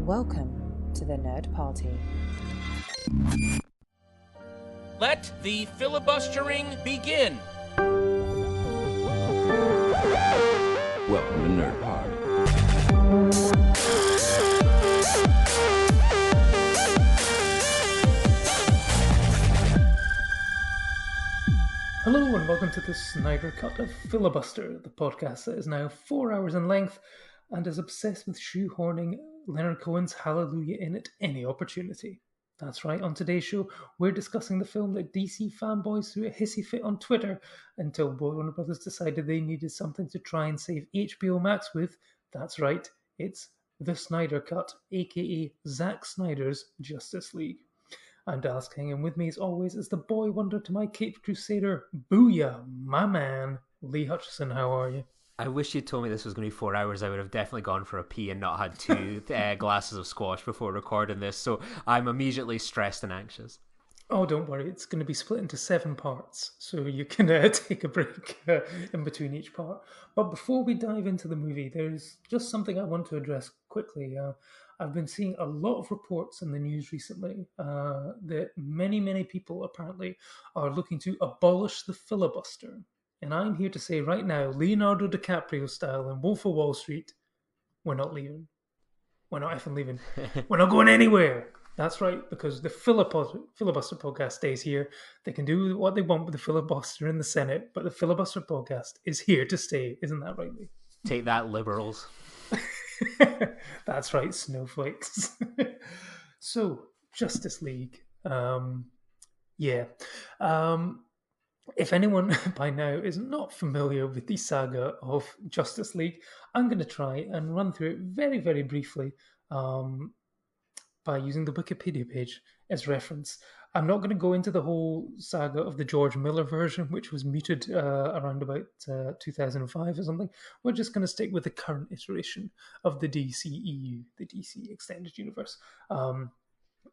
Welcome to the Nerd Party. Let the filibustering begin. Welcome to Nerd Party. Hello and welcome to the Snyder Cut of Filibuster, the podcast that is now 4 hours in length and is obsessed with shoehorning Leonard Cohen's Hallelujah in at any opportunity. That's right, on today's show, we're discussing the film that DC fanboys threw a hissy fit on Twitter until Warner Brothers decided they needed something to try and save HBO Max with. That's right, it's the Snyder Cut, aka Zack Snyder's Justice League. I'm Dallas King, and with me as always is the boy wonder to my Caped Crusader, Booyah, my man, Lee Hutchison. How are you? I wish you'd told me this was going to be 4 hours. I would have definitely gone for a pee and not had two glasses of squash before recording this, so I'm immediately stressed and anxious. Oh, don't worry, it's going to be split into 7 parts, so you can take a break in between each part. But before we dive into the movie, there's just something I want to address quickly. I've been seeing a lot of reports in the news recently that many people apparently are looking to abolish the filibuster. And I'm here to say right now, Leonardo DiCaprio style in Wolf of Wall Street, we're not leaving. We're not effing leaving. We're not going anywhere. That's right, because the Filibuster podcast stays here. They can do what they want with the filibuster in the Senate, but the Filibuster podcast is here to stay. Isn't that right, Lee? Take that, liberals. That's right, snowflakes. So, Justice League. If anyone by now is not familiar with the saga of Justice League, I'm going to try and run through it very briefly by using the Wikipedia page as reference. I'm not going to go into the whole saga of the George Miller version, which was muted around about 2005 or something. We're just going to stick with the current iteration of the DCEU, the DC Extended Universe.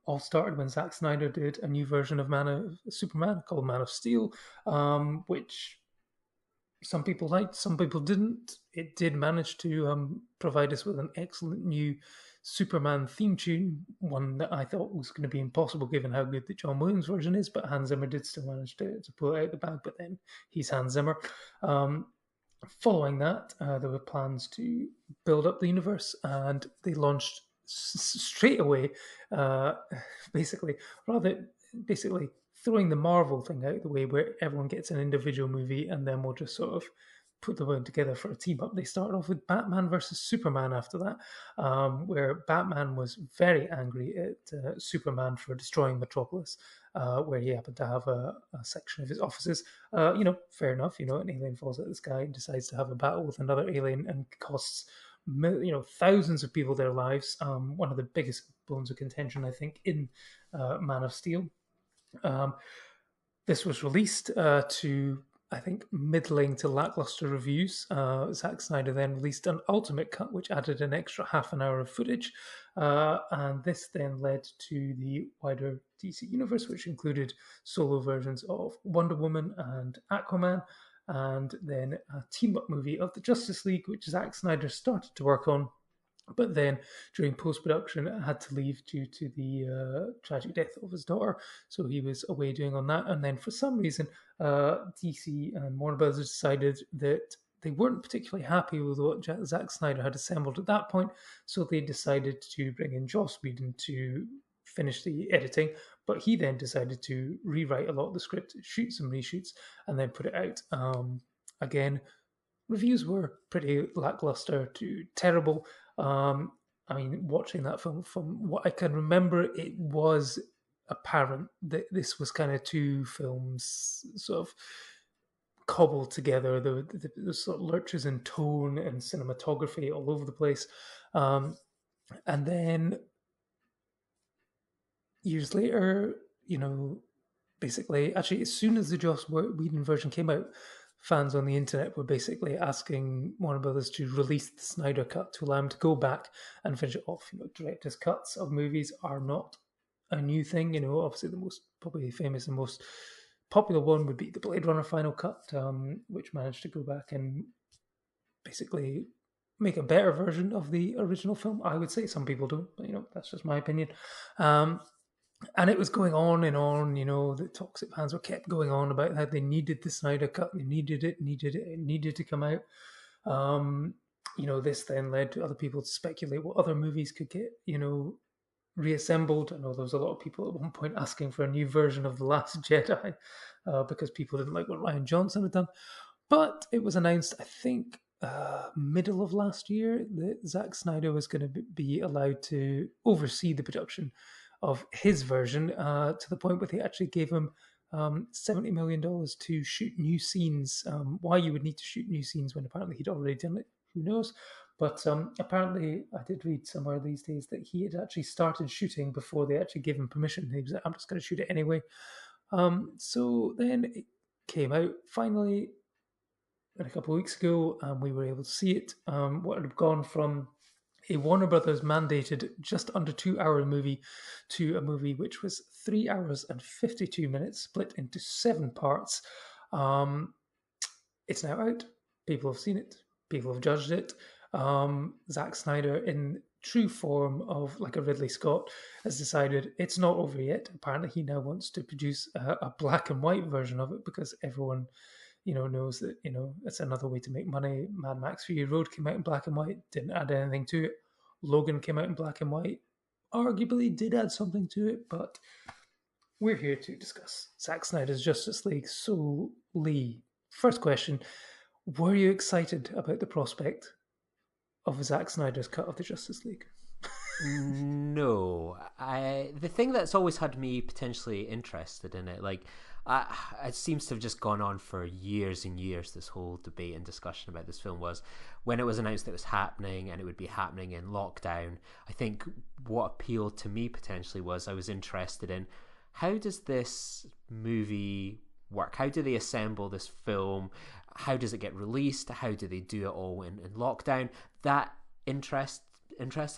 All started when Zack Snyder did a new version of Superman called Man of Steel, which some people liked, some people didn't. It did manage to provide us with an excellent new Superman theme tune, one that I thought was going to be impossible given how good the John Williams version is, but Hans Zimmer did still manage to pull it out the bag, but then he's Hans Zimmer. Following that, there were plans to build up the universe, and they launched straight away, basically throwing the Marvel thing out the way, where everyone gets an individual movie and then we'll just sort of put them together for a team up. They started off with Batman versus Superman after that, where Batman was very angry at Superman for destroying Metropolis, where he happened to have a section of his offices. Fair enough, an alien falls at the sky and decides to have a battle with another alien and costs thousands of people their lives. One of the biggest bones of contention, I think, in Man of Steel. This was released to, I think, middling to lackluster reviews. Zack Snyder then released an ultimate cut, which added an extra half an hour of footage. And this then led to the wider DC universe, which included solo versions of Wonder Woman and Aquaman, and then a team-up movie of the Justice League, which Zack Snyder started to work on, but then during post-production had to leave due to the tragic death of his daughter. So he was away doing on that. And then for some reason, DC and Warner Bros. Decided that they weren't particularly happy with what Zack Snyder had assembled at that point. So they decided to bring in Joss Whedon to finish the editing. But he then decided to rewrite a lot of the script, shoot some reshoots, and then put it out. Again, reviews were pretty lackluster to terrible. Watching that film, from what I can remember, it was apparent that this was kind of two films sort of cobbled together. There were sort of lurches in tone and cinematography all over the place. And then years later, basically, actually, as soon as the Joss Whedon version came out, fans on the internet were basically asking Warner Brothers to release the Snyder Cut to allow him to go back and finish it off. Director's cuts of movies are not a new thing. Obviously the most probably famous and most popular one would be the Blade Runner Final Cut, which managed to go back and basically make a better version of the original film. I would say some people don't, but that's just my opinion. Um, and it was going on and on. The toxic fans were kept going on about how they needed the Snyder Cut, they needed it, it needed to come out. This then led to other people to speculate what other movies could get, reassembled. I know there was a lot of people at one point asking for a new version of The Last Jedi because people didn't like what Rian Johnson had done. But it was announced, I think, middle of last year that Zack Snyder was going to be allowed to oversee the production of his version to the point where they actually gave him $70 million to shoot new scenes. Why you would need to shoot new scenes when apparently he'd already done it, who knows? But apparently, I did read somewhere these days that he had actually started shooting before they actually gave him permission. He was like, I'm just going to shoot it anyway. So then it came out finally a couple of weeks ago, and we were able to see it. What had gone from a Warner Brothers mandated just under 2 hour movie to a movie which was 3 hours and 52 minutes, split into 7 parts. It's now out. People have seen it. People have judged it. Zack Snyder, in true form of like a Ridley Scott, has decided it's not over yet. Apparently, he now wants to produce a black and white version of it because everyone, knows that it's another way to make money. Mad Max Fury Road came out in black and white, didn't add anything to it. Logan came out in black and white, arguably did add something to it, but we're here to discuss Zack Snyder's Justice League. So, Lee, first question: were you excited about the prospect of Zack Snyder's cut of the Justice League? No. The thing that's always had me potentially interested in it, it seems to have just gone on for years and years, this whole debate and discussion about this film, was when it was announced that it was happening and it would be happening in lockdown. I think what appealed to me potentially was I was interested in, how does this movie work? How do they assemble this film? How does it get released? How do they do it all in lockdown? That interested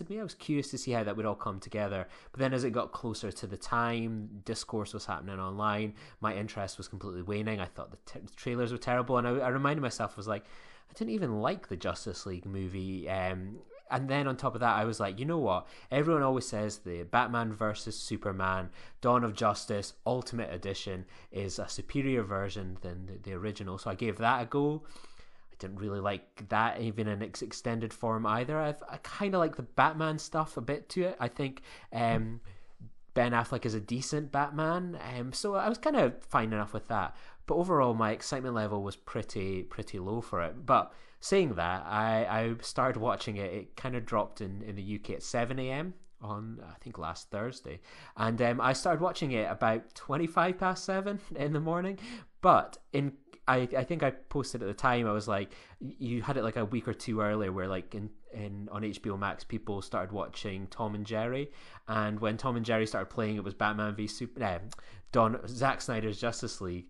me. I was curious to see how that would all come together. But then as it got closer to the time, discourse was happening online, my interest was completely waning. I thought the trailers were terrible, and I reminded myself, I was like, I didn't even like the Justice League movie. And then on top of that, I was like, you know what? Everyone always says the Batman versus Superman, Dawn of Justice, Ultimate Edition is a superior version than the original. So I gave that a go. I didn't really like that even in its extended form either. I kind of like the Batman stuff a bit to it. I think Ben Affleck is a decent Batman. So I was kind of fine enough with that. But overall, my excitement level was pretty low for it. But saying that, I started watching it. It kind of dropped in the UK at 7 a.m. on, I think, last Thursday. And I started watching it about 25 past 7 in the morning. But I think I posted at the time, I was like, you had it like a week or two earlier where like on HBO Max people started watching Tom and Jerry, and when Tom and Jerry started playing, it was Batman v Zack Snyder's Justice League.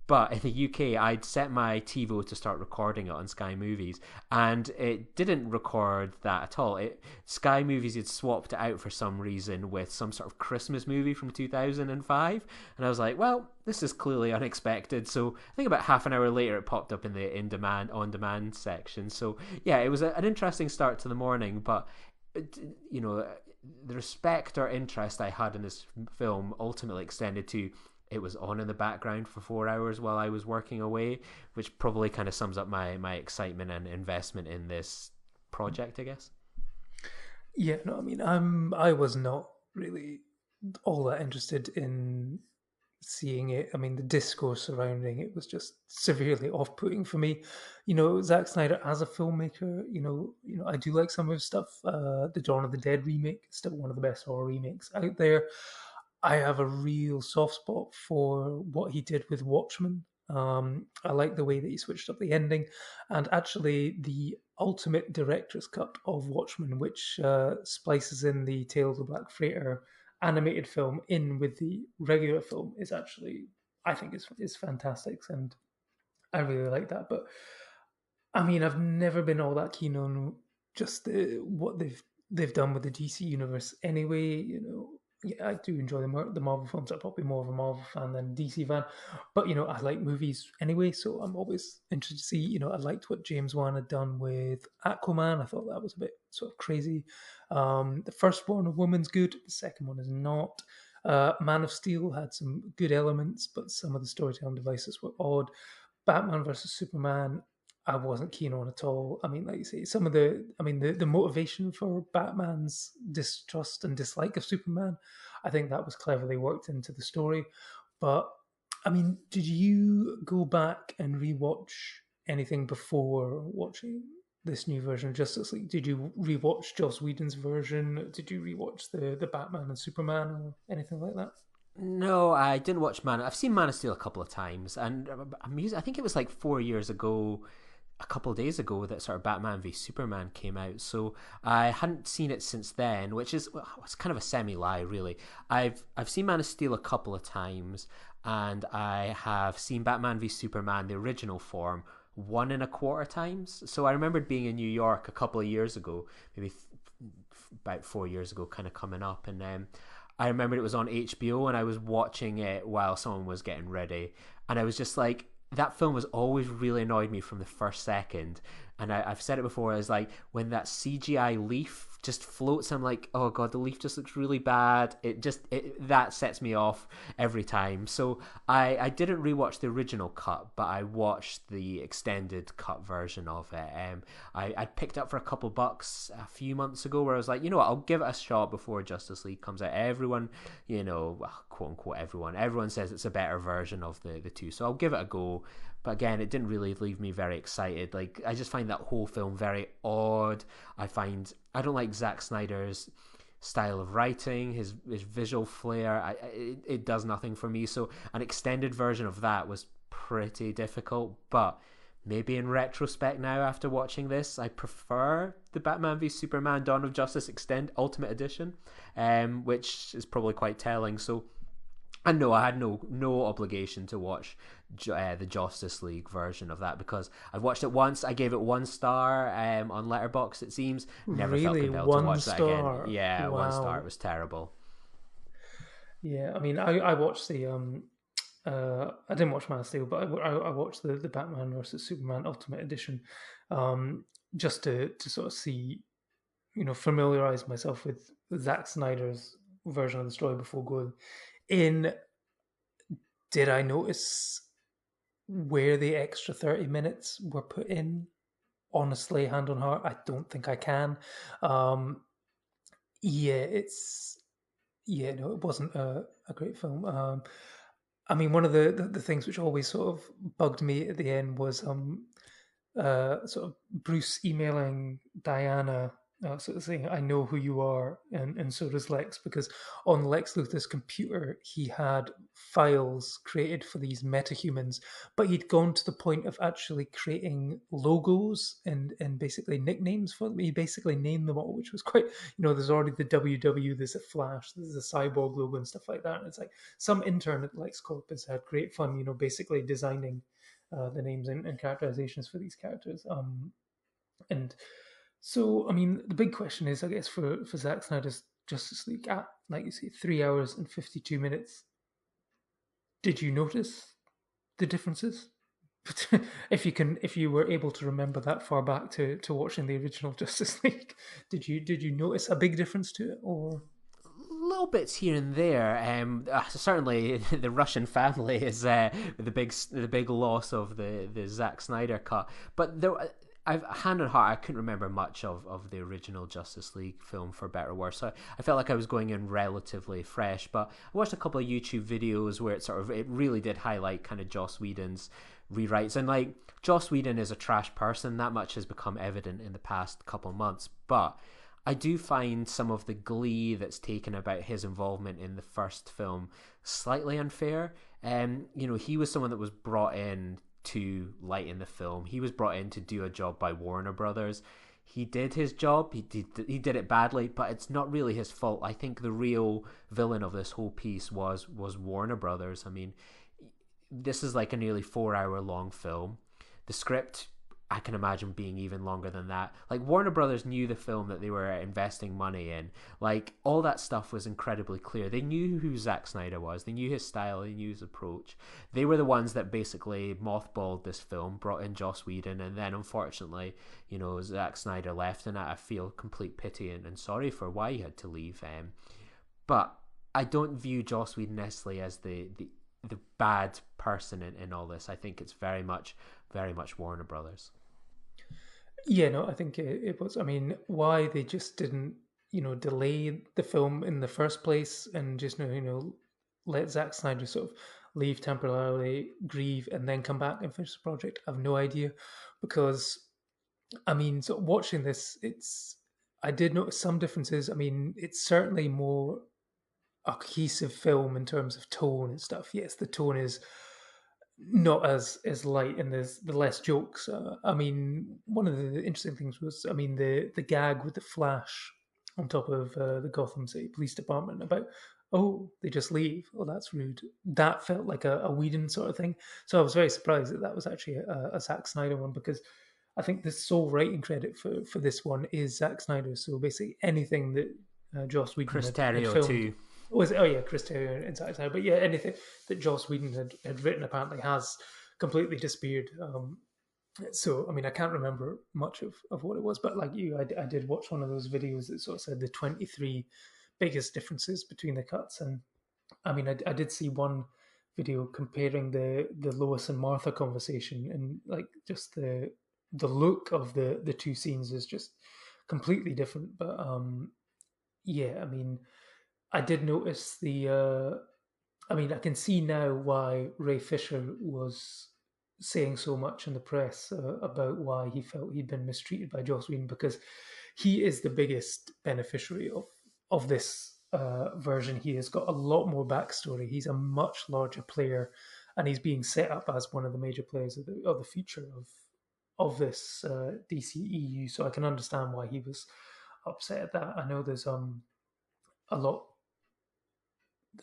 But in the UK, I'd set my TiVo to start recording it on Sky Movies, and it didn't record that at all. Sky Movies had swapped it out for some reason with some sort of Christmas movie from 2005, and I was like, well, this is clearly unexpected. So I think about half an hour later, it popped up in the on-demand section. So yeah, it was an interesting start to the morning, but the respect or interest I had in this film ultimately extended to, it was on in the background for 4 hours while I was working away, which probably kind of sums up my excitement and investment in this project, I guess. Yeah, no, I mean, I was not really all that interested in seeing it. I mean, the discourse surrounding it was just severely off-putting for me. Zack Snyder as a filmmaker, I do like some of his stuff. The Dawn of the Dead remake is still one of the best horror remakes out there. I have a real soft spot for what he did with Watchmen. I like the way that he switched up the ending, and actually the ultimate director's cut of Watchmen, which splices in the Tale of the Black Freighter animated film in with the regular film, is actually, I think, is fantastic, and I really like that. But I mean, I've never been all that keen on just what they've done with the DC universe anyway. yeah, I do enjoy the Marvel films. I'm probably more of a Marvel fan than DC fan, but I like movies anyway, so I'm always interested to see. I liked what James Wan had done with Aquaman. I thought that was a bit sort of crazy. The first Wonder Woman's good. The second one is not. Man of Steel had some good elements, but some of the storytelling devices were odd. Batman versus Superman, I wasn't keen on at all. I mean, like you say, some of the motivation for Batman's distrust and dislike of Superman, I think that was cleverly worked into the story. But I mean, did you go back and rewatch anything before watching this new version of Justice League? Did you rewatch Joss Whedon's version? Did you rewatch the Batman and Superman or anything like that? No, I didn't watch Man. I've seen Man of Steel a couple of times, and I think it was like 4 years ago, a couple of days ago, that sort of Batman v Superman came out. So I hadn't seen it since then, which is it's kind of a semi lie, really. I've seen Man of Steel a couple of times, and I have seen Batman v Superman, the original form, 1.25 times. So I remembered being in New York a couple of years ago, maybe about 4 years ago, kind of coming up, and I remembered it was on HBO, and I was watching it while someone was getting ready, and I was just like, that film has always really annoyed me from the first second. And I've said it before, is like when that CGI leaf just floats, I'm like, oh god, the leaf just looks really bad. That sets me off every time. So I didn't rewatch the original cut, but I watched the extended cut version of it. I picked up for a couple bucks a few months ago, where I was like, you know what, I'll give it a shot before Justice League comes out. Everyone, quote unquote everyone says it's a better version of the two, so I'll give it a go. But again, it didn't really leave me very excited. Like, I just find that whole film very odd. I don't like Zack Snyder's style of writing, his visual flair. It does nothing for me. So an extended version of that was pretty difficult. But maybe in retrospect now, after watching this, I prefer the Batman v Superman Dawn of Justice Ultimate Edition, which is probably quite telling. So, and no, I had no obligation to watch the Justice League version of that, because I've watched it once. I gave it 1 star on Letterboxd, it seems. Never felt Really, compelled to one watch that again. star? Yeah, 1 star. It Wow. was terrible. Yeah, I mean, I watched the I didn't watch Man of Steel, but I watched the Batman versus Superman Ultimate Edition, just to sort of see, familiarize myself with Zack Snyder's version of the story before going in. Did I notice where the extra 30 minutes were put in? Honestly, hand on heart, I don't think I can. Um, yeah, no, it wasn't a great film. I mean, one of the things which always sort of bugged me at the end was sort of Bruce emailing Diana, sort of saying, "I know who you are," and so does Lex, because on Lex Luthor's computer he had files created for these metahumans, but he'd gone to the point of actually creating logos and basically nicknames for them. He basically named them all, which was quite, there's already the WW, there's a Flash, there's a Cyborg logo and stuff like that. And it's like some intern at LexCorp has had great fun, basically designing the names and characterizations for these characters. And so, I mean, the big question is, I guess, for Zack Snyder's Justice League, at, like you say, 3 hours and 52 minutes, did you notice the differences? If you were able to remember that far back to watching the original Justice League, did you notice a big difference to it, or? Little bits here and there. Certainly, the Russian family is the big loss of the Zack Snyder cut. But there, hand on heart, I couldn't remember much of the original Justice League film, for better or worse. So I felt like I was going in relatively fresh. But I watched a couple of YouTube videos where it really did highlight kind of Joss Whedon's rewrites, and like, Joss Whedon is a trash person. That much has become evident in the past couple of months, but I do find some of the glee that's taken about his involvement in the first film slightly unfair. He was someone that was brought in to lighten the film. He was brought in to do a job by Warner Brothers. He did his job. He did it badly, but it's not really his fault. I think the real villain of this whole piece was Warner Brothers. I mean, this is like a nearly 4 hour long film. The script I can imagine being even longer than that. Like, Warner Brothers knew the film that they were investing money in. Like, all that stuff was incredibly clear. They knew who Zack Snyder was. They knew his style. They knew his approach. They were the ones that basically mothballed this film, brought in Joss Whedon, and then, unfortunately, Zack Snyder left, and I feel complete pity and sorry for why he had to leave. But I don't view Joss Whedon necessarily as the bad person in all this. I think it's very much Warner Brothers. Yeah, no, I think it was. I mean, why they just didn't, delay the film in the first place and just, let Zack Snyder sort of leave temporarily, grieve, and then come back and finish the project, I have no idea. Because, I mean, sort of watching this, I did notice some differences. I mean, it's certainly more a cohesive film in terms of tone and stuff. Yes, the tone is not as light and there's the less jokes. I mean, one of the interesting things was, I mean, the gag with the Flash on top of the Gotham City Police Department about, oh, they just leave. Oh, that's rude. That felt like a Whedon sort of thing. So I was very surprised that was actually a Zack Snyder one, because I think the sole writing credit for this one is Zack Snyder. So basically anything that Joss Whedon Chris had Terrio filmed, too. Chris Terrio and Zack Snyder. But yeah, anything that Joss Whedon had written apparently has completely disappeared. So, I mean, I can't remember much of what it was, but like you, I did watch one of those videos that sort of said the 23 biggest differences between the cuts. And I mean, I did see one video comparing the Lois and Martha conversation, and like just the look of the two scenes is just completely different. But yeah, I mean, I did notice I mean, I can see now why Ray Fisher was saying so much in the press about why he felt he'd been mistreated by Joss Whedon, because he is the biggest beneficiary of this version. He has got a lot more backstory. He's a much larger player, and he's being set up as one of the major players of the future of this DCEU. So I can understand why he was upset at that. I know there's a lot.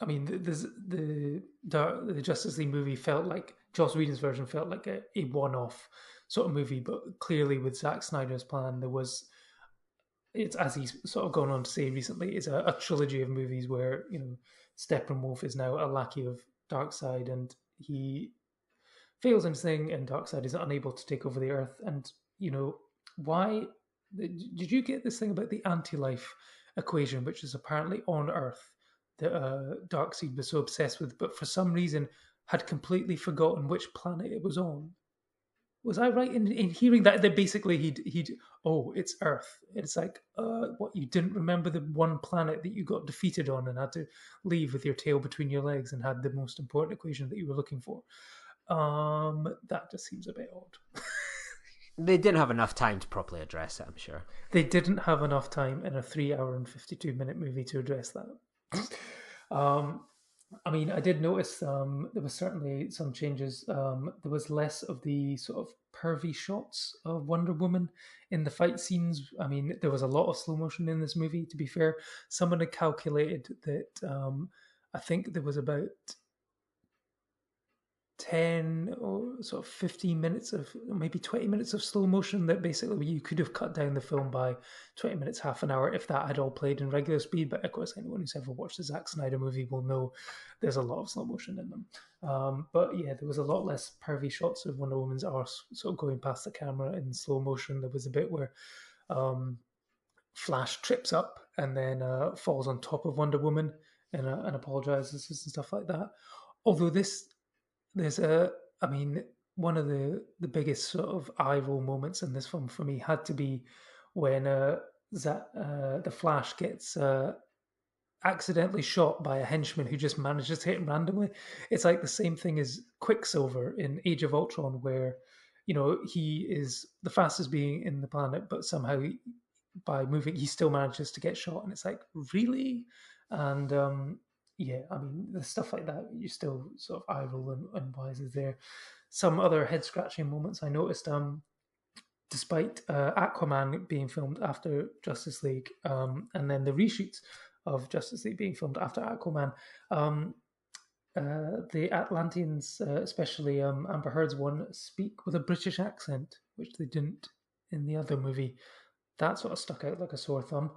I mean, the Justice League movie felt like Joss Whedon's version felt like a one-off sort of movie, but clearly with Zack Snyder's plan, it's, as he's sort of gone on to say recently, it's a trilogy of movies where Steppenwolf is now a lackey of Darkseid, and he fails in his thing, and Darkseid is unable to take over the Earth. And why did you get this thing about the anti-life equation, which is apparently on Earth, that Darkseid was so obsessed with, but for some reason had completely forgotten which planet it was on? Was I right in hearing that basically he'd it's Earth? It's like, what, you didn't remember the one planet that you got defeated on and had to leave with your tail between your legs and had the most important equation that you were looking for? That just seems a bit odd. They didn't have enough time to properly address it, I'm sure. They didn't have enough time in a 3 hour and 52-minute movie to address that. I mean, I did notice there was certainly some changes. There was less of the sort of pervy shots of Wonder Woman in the fight scenes. I mean, there was a lot of slow motion in this movie, to be fair. Someone had calculated that I think there was about 10 or sort of 15 minutes of, maybe 20 minutes of slow motion, that basically you could have cut down the film by 20 minutes, half an hour, if that had all played in regular speed. But of course, anyone who's ever watched a Zack Snyder movie will know there's a lot of slow motion in them. But yeah, there was a lot less pervy shots of Wonder Woman's arse sort of going past the camera in slow motion. There was a bit where Flash trips up and then falls on top of Wonder Woman and apologizes and stuff like that. Although one of the biggest sort of eye roll moments in this film for me had to be when the Flash gets accidentally shot by a henchman who just manages to hit him randomly. It's like the same thing as Quicksilver in Age of Ultron, where he is the fastest being in the planet, but somehow by moving he still manages to get shot, and it's like, really? And yeah, I mean, the stuff like that, you still sort of eye roll and why is there. Some other head scratching moments I noticed, despite Aquaman being filmed after Justice League, and then the reshoots of Justice League being filmed after Aquaman, the Atlanteans, especially Amber Heard's one, speak with a British accent, which they didn't in the other movie. That sort of stuck out like a sore thumb.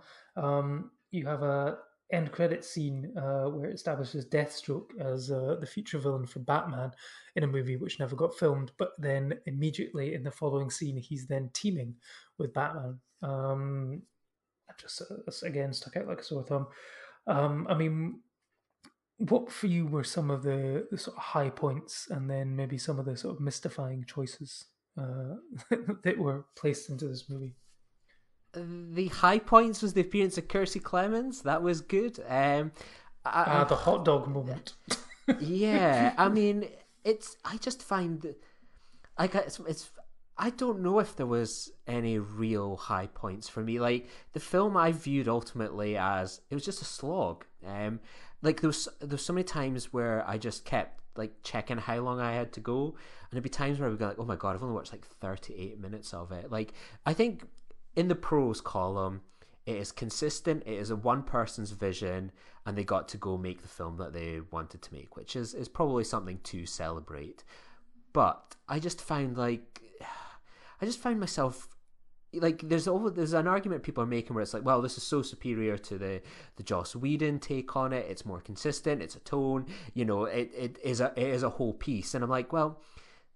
You have a end credit scene where it establishes Deathstroke as the future villain for Batman in a movie which never got filmed, but then immediately in the following scene, he's then teaming with Batman. That just again stuck out like a sore thumb. I mean, what for you were some of the sort of high points, and then maybe some of the sort of mystifying choices that were placed into this movie? The high points was the appearance of Kirstie Clemens. That was good. The hot dog moment. Yeah, I mean, I just find like it's. I don't know if there was any real high points for me. Like the film, I viewed ultimately as it was just a slog. Like there was so many times where I just kept like checking how long I had to go, and there'd be times where I would go like, "Oh my god, I've only watched like 38 minutes of it." Like I think in the pros column, it is consistent. It is a one person's vision, and they got to go make the film that they wanted to make, which is probably something to celebrate. But I just found myself like there's an argument people are making where it's like, well, this is so superior to the Joss Whedon take on it. It's more consistent. It's a tone. It is a whole piece. And I'm like, well,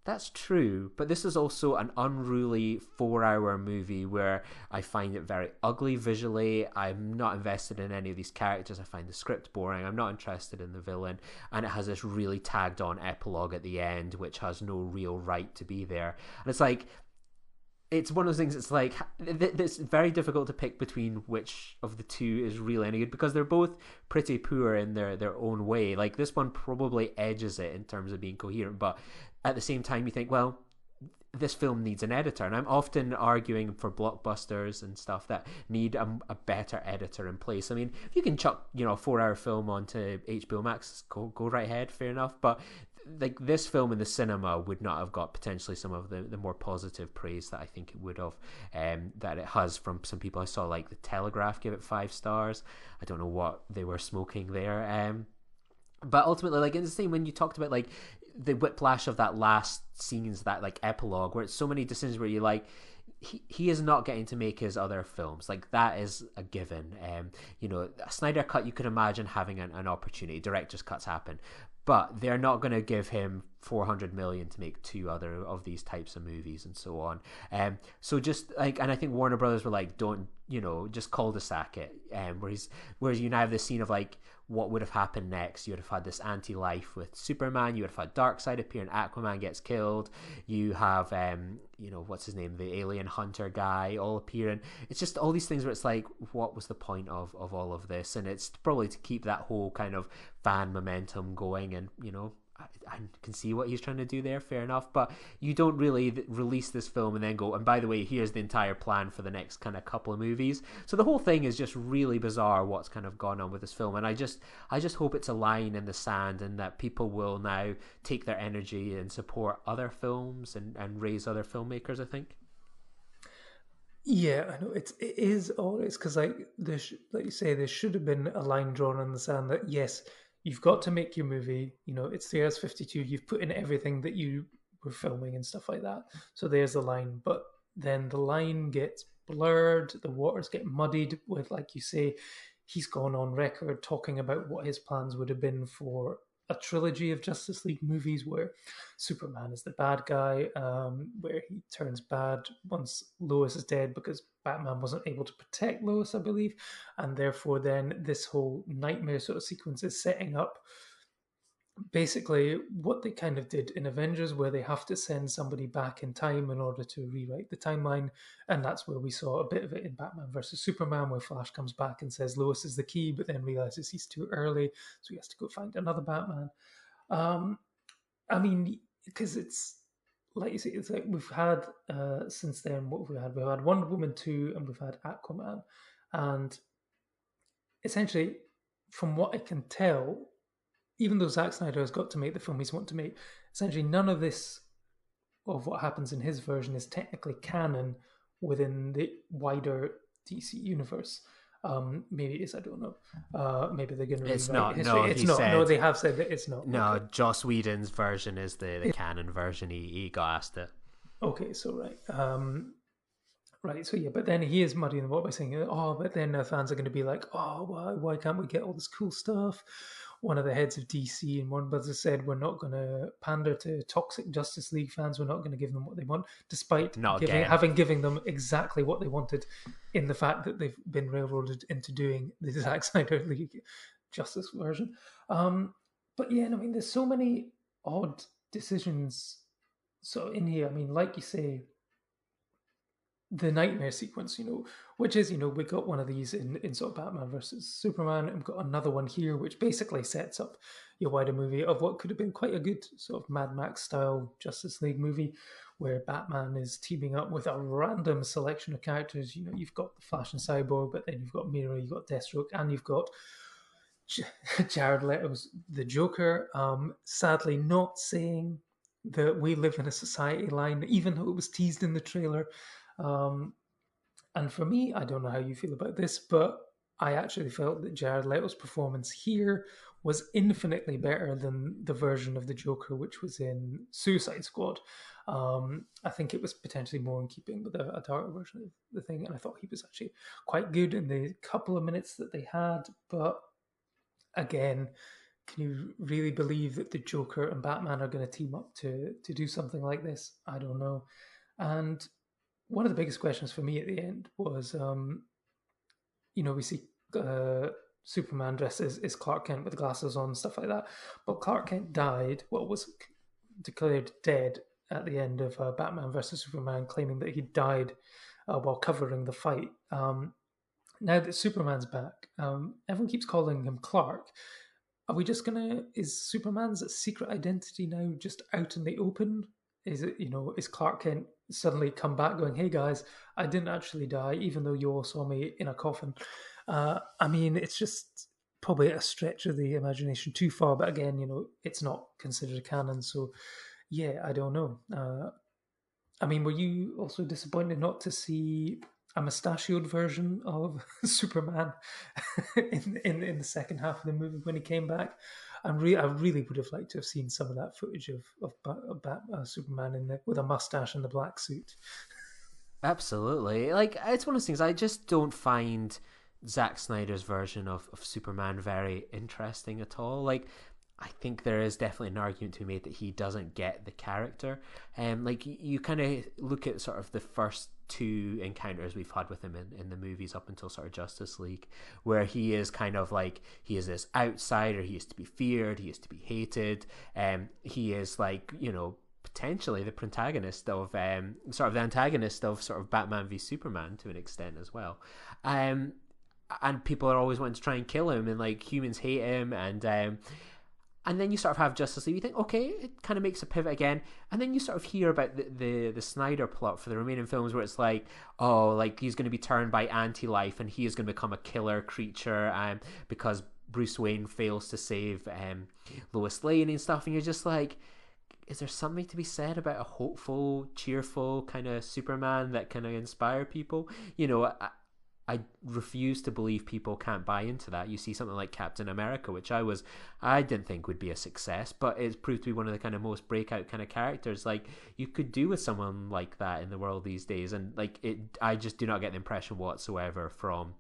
that's true, but this is also an unruly 4-hour movie where I find it very ugly visually. I'm not invested in any of these characters. I find the script boring. I'm not interested in the villain, and it has this really tagged on epilogue at the end, which has no real right to be there. And it's like, it's one of those things. It's like it's very difficult to pick between which of the two is really any good, because they're both pretty poor in their own way. Like this one probably edges it in terms of being coherent, but at the same time you think, well, this film needs an editor, and I'm often arguing for blockbusters and stuff that need a better editor in place. I mean, if you can chuck a 4-hour film onto HBO Max, go right ahead, fair enough, but like this film in the cinema would not have got potentially some of the more positive praise that I think it would have, that it has from some people. I saw like The Telegraph give it 5 stars. I don't know what they were smoking there, but ultimately, like, it's the same when you talked about like the whiplash of that last scenes, that like epilogue, where it's so many decisions where you like, he is not getting to make his other films. Like that is a given. A Snyder cut, you could imagine having an opportunity. Director's cuts happen, but they're not going to give him 400 million to make 2 other of these types of movies and so on. So just like, and I think Warner Brothers were like, don't, just cul-de-sac it. Whereas you now have this scene of like, what would have happened next? You would have had this anti-life with Superman. You would have had Darkseid appear and Aquaman gets killed. You have, what's his name? The alien hunter guy all appearing. It's just all these things where it's like, what was the point of all of this? And it's probably to keep that whole kind of fan momentum going. And, I can see what he's trying to do there, fair enough, but you don't really release this film and then go, and by the way, here's the entire plan for the next kind of couple of movies. So the whole thing is just really bizarre what's kind of gone on with this film, and I just hope it's a line in the sand and that people will now take their energy and support other films and raise other filmmakers, I think. Yeah, I know it is all it's because like like you say, there should have been a line drawn in the sand that yes, you've got to make your movie. It's 3 hours 52. You've put in everything that you were filming and stuff like that. So there's the line. But then the line gets blurred. The waters get muddied with, like you say, he's gone on record talking about what his plans would have been for a trilogy of Justice League movies where Superman is the bad guy, where he turns bad once Lois is dead because Batman wasn't able to protect Lois, I believe, and therefore then this whole nightmare sort of sequence is setting up basically what they kind of did in Avengers, where they have to send somebody back in time in order to rewrite the timeline, and that's where we saw a bit of it in Batman versus Superman, where Flash comes back and says Lois is the key, but then realizes he's too early, so he has to go find another Batman. I mean, because it's like you say, it's like we've had since then, what have we had? We've had Wonder Woman 2 and we've had Aquaman, and essentially, from what I can tell, even though Zack Snyder has got to make the film he's wanting to make, essentially none of this, of what happens in his version, is technically canon within the wider DC universe. Maybe it is, I don't know. Maybe they're going to It's rewrite not. history. No, It's he not. No, said they have said that it's not. no. Okay. Joss Whedon's version is the canon version. He got asked it. Okay, so right. Right, so yeah, but then he is muddying the water by saying, "Oh, but then fans are going to be like, oh, why can't we get all this cool stuff?" One of the heads of DC and Warner Brothers said, "We're not going to pander to toxic Justice League fans. We're not going to give them what they want, despite Not again. having given them exactly what they wanted, in the fact that they've been railroaded into doing the Zack Snyder League Justice version." But yeah, I mean, there's so many odd decisions. So in here, I mean, like you say, the nightmare sequence, which is, we got one of these in sort of Batman versus Superman, and we've got another one here, which basically sets up your wider movie of what could have been quite a good sort of Mad Max style Justice League movie, where Batman is teaming up with a random selection of characters. You've got the Flash and Cyborg, but then you've got Mira, you've got Deathstroke, and you've got Jared Leto's the Joker. Sadly, not saying that we live in a society line, even though it was teased in the trailer. And for me, I don't know how you feel about this, but I actually felt that Jared Leto's performance here was infinitely better than the version of the Joker which was in Suicide Squad. I think it was potentially more in keeping with a darker version of the thing, and I thought he was actually quite good in the couple of minutes that they had. But again, can you really believe that the Joker and Batman are going to team up to do something like this? I don't know. And one of the biggest questions for me at the end was, we see Superman dressed as Clark Kent with glasses on, stuff like that. But Clark Kent was declared dead at the end of Batman versus Superman, claiming that he died while covering the fight. Now that Superman's back, everyone keeps calling him Clark. Are we just is Superman's secret identity now just out in the open? Is it, is Clark Kent suddenly come back going, "Hey guys, I didn't actually die, even though you all saw me in a coffin"? I mean, it's just probably a stretch of the imagination too far, but again, it's not considered canon, so yeah, I don't know. I mean, were you also disappointed not to see a mustachioed version of Superman in the second half of the movie when he came back? I really would have liked to have seen some of that footage of Superman with a mustache and the black suit. Absolutely. Like, it's one of those things, I just don't find Zack Snyder's version of Superman very interesting at all. Like, I think there is definitely an argument to be made that he doesn't get the character. Like, you kind of look at sort of the first two encounters we've had with him in the movies up until sort of Justice League, where he is kind of like, he is this outsider, he is to be feared, he is to be hated, he is like, potentially the protagonist of sort of the antagonist of sort of Batman v Superman to an extent as well. And people are always wanting to try and kill him, and like humans hate him, and then you sort of have Justice League. You think, okay, it kind of makes a pivot again. And then you sort of hear about the Snyder plot for the remaining films, where it's like, oh, like he's going to be turned by anti-life and he is going to become a killer creature because Bruce Wayne fails to save Lois Lane and stuff. And you're just like, is there something to be said about a hopeful, cheerful kind of Superman that kind of inspire people? I refuse to believe people can't buy into that. You see something like Captain America, which I didn't think would be a success, but it's proved to be one of the kind of most breakout kind of characters like you could do with someone like that in the world these days. And like I just do not get the impression whatsoever from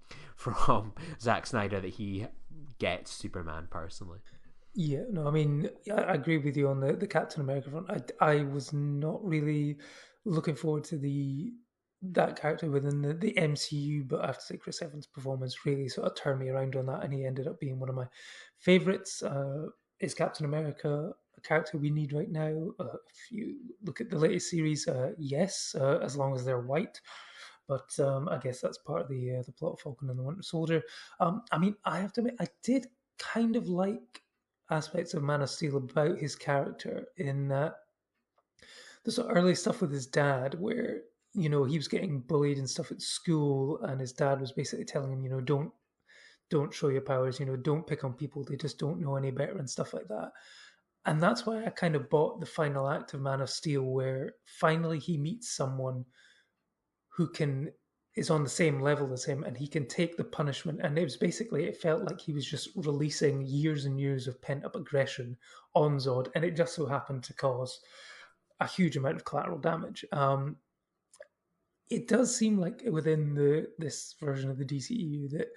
Zack Snyder that he gets Superman personally. Yeah, no, I mean, I agree with you on the Captain America front. I was not really looking forward to that character within the MCU, but I have to say Chris Evans' performance really sort of turned me around on that, and he ended up being one of my favourites. Is Captain America a character we need right now? If you look at the latest series, yes, as long as they're white. But I guess that's part of the plot of Falcon and the Winter Soldier. I mean, I have to admit, I did kind of like aspects of Man of Steel about his character in that the sort of early stuff with his dad, where he was getting bullied and stuff at school, and his dad was basically telling him, don't show your powers, don't pick on people, they just don't know any better and stuff like that. And that's why I kind of bought the final act of Man of Steel, where finally he meets someone who can is on the same level as him, and he can take the punishment. And it was basically, it felt like he was just releasing years and years of pent up aggression on Zod, and it just so happened to cause a huge amount of collateral damage. It does seem like within this version of the DCEU that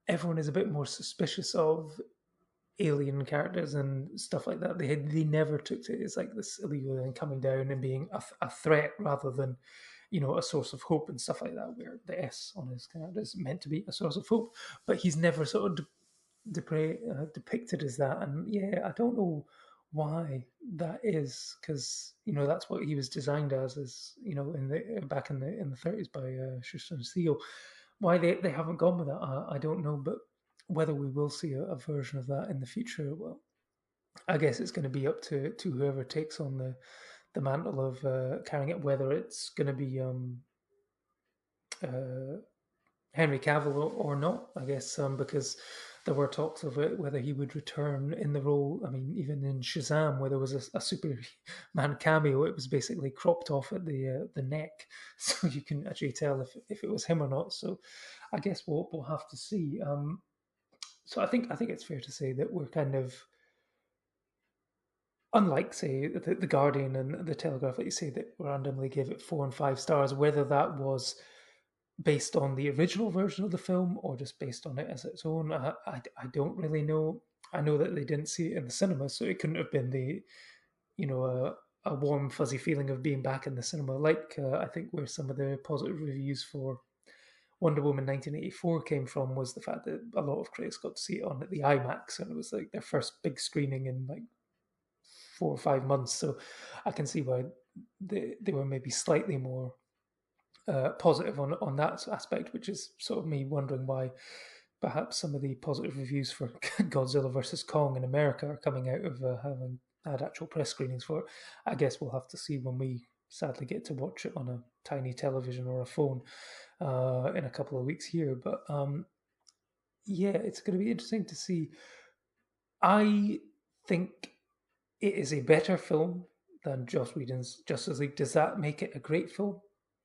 everyone is a bit more suspicious of alien characters and stuff like that. They never took to it as like this illegal alien coming down and being a threat rather than, a source of hope and stuff like that, where the S on his character is meant to be a source of hope, but he's never sort of depicted as that. And yeah, I don't know why that is, because that's what he was designed as, in the back in the 30s by Schuster and Steele. Why they haven't gone with that, I don't know. But whether we will see a version of that in the future, well, I guess it's going to be up to whoever takes on the mantle of carrying it. Whether it's going to be Henry Cavill or not, I guess, because there were talks of it, whether he would return in the role. I mean, even in Shazam, where there was a Superman cameo, it was basically cropped off at the neck, so you can actually tell if it was him or not. So I guess we'll have to see. So I think it's fair to say that we're kind of, unlike, say, the Guardian and the Telegraph, that you say that randomly gave it 4 and 5 stars, whether that was based on the original version of the film or just based on it as its own, I don't really know. I know that they didn't see it in the cinema, so it couldn't have been the, a warm, fuzzy feeling of being back in the cinema, like I think where some of the positive reviews for Wonder Woman 1984 came from, was the fact that a lot of critics got to see it on at the IMAX, and it was like their first big screening in like 4 or 5 months. So I can see why they were maybe slightly more positive on that aspect, which is sort of me wondering why perhaps some of the positive reviews for Godzilla vs. Kong in America are coming out of having had actual press screenings for it. I guess we'll have to see when we sadly get to watch it on a tiny television or a phone in a couple of weeks here. But yeah, it's going to be interesting to see. I think it is a better film than Joss Whedon's Justice League. Does that make it a great film?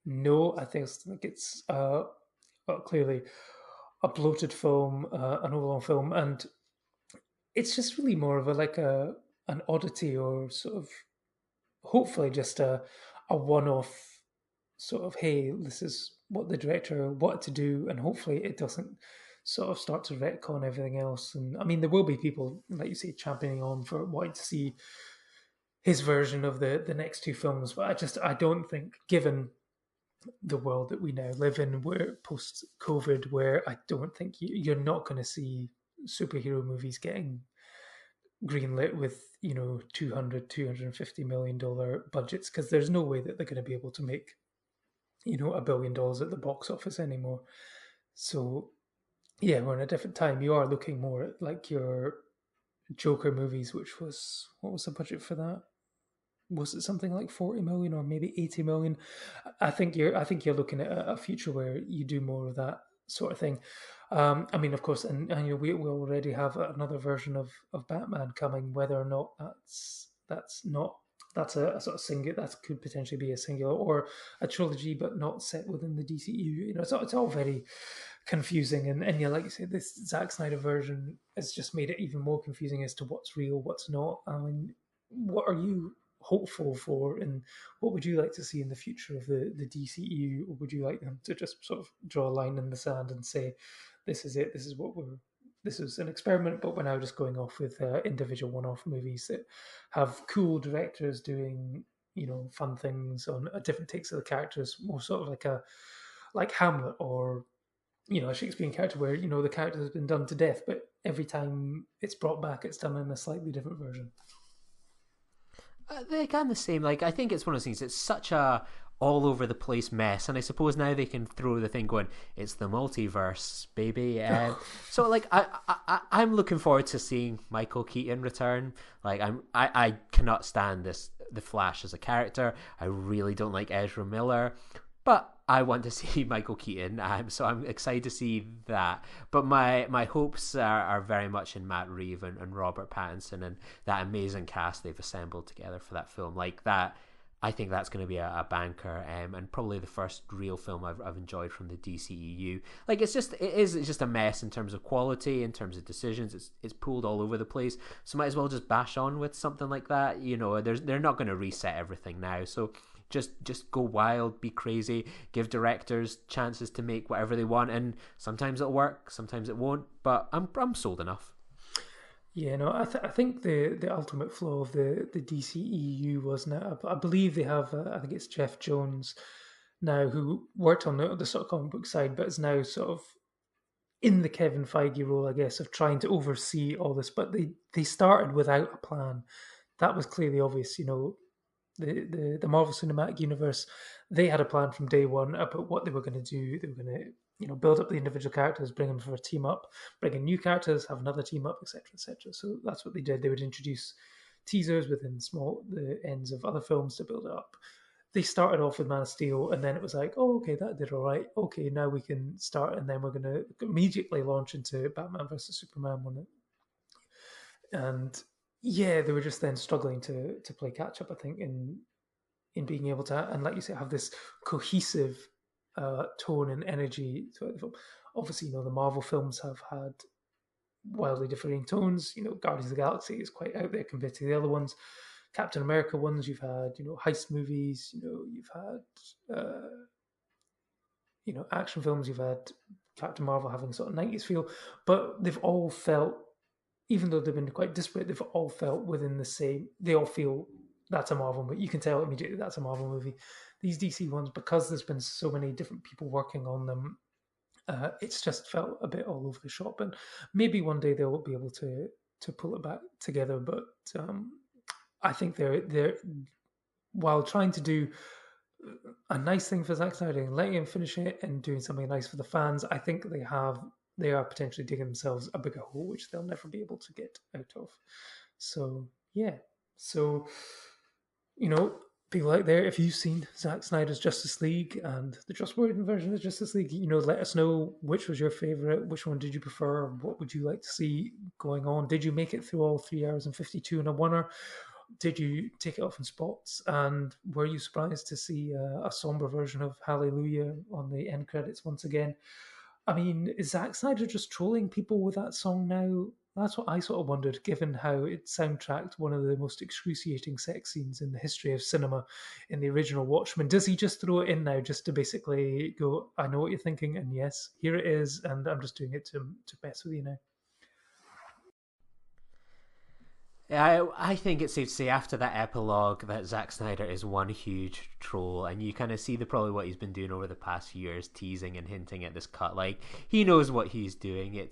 No, I think it's clearly a bloated film, an overall film, and it's just really more of an oddity, or sort of hopefully just a one-off sort of, hey, this is what the director wanted to do, and hopefully it doesn't sort of start to retcon everything else. And I mean, there will be people, like you say, championing on for wanting to see his version of the next 2 films, but I don't think, given the world that we now live in, where post-COVID, where I don't think you're not going to see superhero movies getting greenlit with $250 million budgets, because there's no way that they're going to be able to make $1 billion at the box office anymore. So yeah, we're in a different time. You are looking more at like your Joker movies, which was, what was the budget for that? Was it something like 40 million or maybe 80 million? I think you're looking at a future where you do more of that sort of thing. I mean, of course, and we already have another version of Batman coming. Whether or not that's a sort of singular, that could potentially be a singular or a trilogy, but not set within the DCU. It's all very confusing, and yeah, like you said, this Zack Snyder version has just made it even more confusing as to what's real, what's not. I mean, what are you hopeful for, and what would you like to see in the future of the DCEU? Or would you like them to just sort of draw a line in the sand and say, this is it, this is an experiment, but we're now just going off with individual one-off movies that have cool directors doing fun things on different takes of the characters, more sort of like Hamlet, or a Shakespearean character where the character has been done to death, but every time it's brought back, it's done in a slightly different version. They're kind of the same. Like, I think it's one of those things. It's such a all over the place mess, and I suppose now they can throw the thing going, it's the multiverse, baby. So like, I'm looking forward to seeing Michael Keaton return. Like, I cannot stand the Flash as a character. I really don't like Ezra Miller, but I want to see Michael Keaton, so I'm excited to see that. But my hopes are very much in Matt Reeves and Robert Pattinson and that amazing cast they've assembled together for that film. Like, that I think that's going to be a banker, and probably the first real film I've enjoyed from the DCEU. Like it's just a mess in terms of quality, in terms of decisions. It's pulled all over the place. So might as well just bash on with something like that. They're not going to reset everything now. So just go wild, be crazy, give directors chances to make whatever they want, and sometimes it'll work, sometimes it won't. But I'm sold enough. Yeah, no, I think the ultimate flaw of the DCEU was now, I believe they have, I think it's Jeff Jones now, who worked on the sort of comic book side, but is now sort of in the Kevin Feige role, I guess, of trying to oversee all this. But they started without a plan. That was clearly obvious. The Marvel Cinematic Universe, they had a plan from day one about what they were going to do. They were going to build up the individual characters, bring them for a team up, bring in new characters, have another team up, etc., etc. So that's what they did. They would introduce teasers within the ends of other films to build it up. They started off with Man of Steel, and then it was like, oh, okay, that did all right. Okay, now we can start, and then we're going to immediately launch into Batman versus Superman one. And yeah, they were just then struggling to play catch up, I think, in being able to, and like you say, have this cohesive tone and energy throughout the film. Obviously, the Marvel films have had wildly differing tones. Guardians of the Galaxy is quite out there compared to the other ones. Captain America ones, you've had, heist movies, you've had, action films, you've had Captain Marvel having sort of 90s feel, but they've all felt, even though they've been quite disparate, they've all felt within the same, they all feel that's a Marvel movie. You can tell immediately that's a Marvel movie. These DC ones, because there's been so many different people working on them, it's just felt a bit all over the shop. And maybe one day they'll be able to pull it back together. But I think they're while trying to do a nice thing for Zack Snyder and letting him finish it and doing something nice for the fans, I think they are potentially digging themselves a bigger hole, which they'll never be able to get out of. So yeah. So people out there, if you've seen Zack Snyder's Justice League and the Joss Whedon version of Justice League, let us know which was your favorite, which one did you prefer, what would you like to see going on? Did you make it through all 3 hours and 52 in a oneer? Did you take it off in spots? And were you surprised to see a somber version of Hallelujah on the end credits once again? I mean, is Zack Snyder just trolling people with that song now? That's what I sort of wondered, given how it soundtracked one of the most excruciating sex scenes in the history of cinema in the original Watchmen. Does he just throw it in now just to basically go, I know what you're thinking, and yes, here it is, and I'm just doing it to mess with you now? I think it's safe to say after that epilogue that Zack Snyder is one huge troll, and you kind of see probably what he's been doing over the past few years, teasing and hinting at this cut. Like, he knows what he's doing.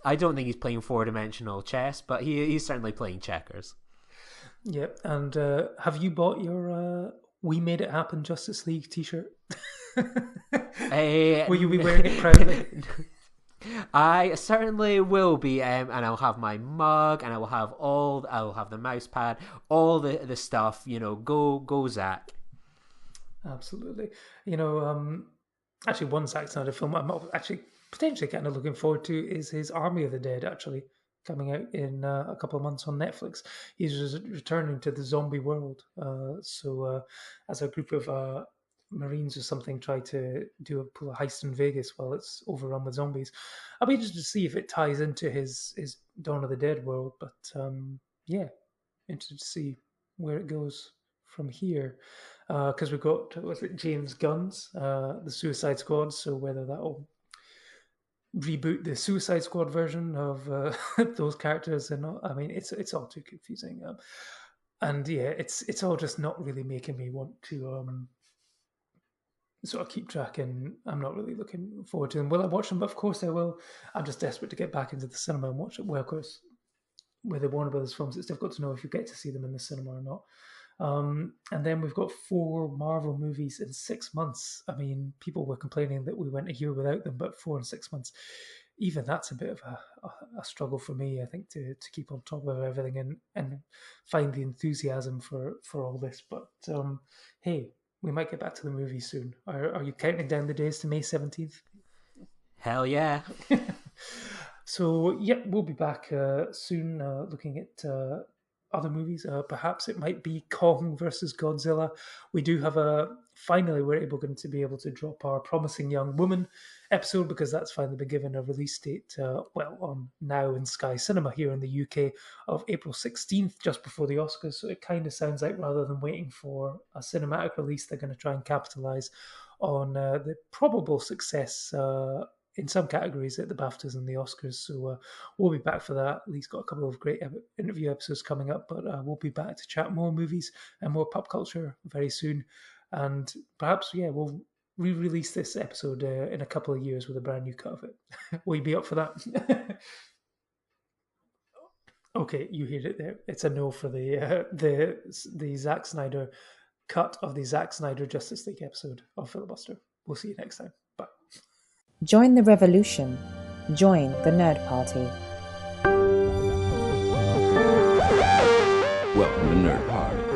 I don't think he's playing four-dimensional chess, but he's certainly playing checkers. Yep, and have you bought your "We Made It Happen" Justice League T-shirt? Will you be wearing it proudly? I certainly will be, and I'll have my mug, and I'll have the mouse pad, all the stuff. Go Zach. Absolutely. Actually, one Zack Snyder film I'm actually potentially kind of looking forward to is his Army of the Dead, actually coming out in a couple of months on Netflix. He's returning to the zombie world. As a group of Marines or something try to pull a heist in Vegas while it's overrun with zombies. I'll be interested to see if it ties into his Dawn of the Dead world, but yeah, interested to see where it goes from here. Because we've got, James Gunn's The Suicide Squad, so whether that'll reboot the Suicide Squad version of those characters or not, I mean, it's all too confusing. And yeah, it's all just not really making me want to sort of keep track, and I'm not really looking forward to them. Will I watch them? But of course I will. I'm just desperate to get back into the cinema and watch it. Well, of course, with the Warner Brothers films, it's difficult to know if you get to see them in the cinema or not. And then we've got 4 Marvel movies in 6 months. I mean, people were complaining that we went a year without them, but 4 in 6 months, even that's a bit of a struggle for me, I think, to keep on top of everything and find the enthusiasm for all this. But hey, we might get back to the movies soon. Are you counting down the days to May 17th? Hell yeah. So, yeah, we'll be back soon looking at other movies. Perhaps it might be Kong versus Godzilla. We do have finally we're going to be able to drop our Promising Young Woman episode, because that's finally been given a release date, on Now in Sky Cinema here in the UK, of April 16th, just before the Oscars. So it kind of sounds like, rather than waiting for a cinematic release, they're going to try and capitalize on the probable success in some categories at the BAFTAs and the Oscars. So we'll be back for that. Lee's got a couple of great interview episodes coming up, but we'll be back to chat more movies and more pop culture very soon. And perhaps, we'll re-release this episode in a couple of years with a brand new cut of it. Will you be up for that? Okay, you heard it there. It's a no for the Zack Snyder cut of the Zack Snyder Justice League episode of Filibuster. We'll see you next time. Bye. Join the revolution. Join the Nerd Party. Welcome to Nerd Party.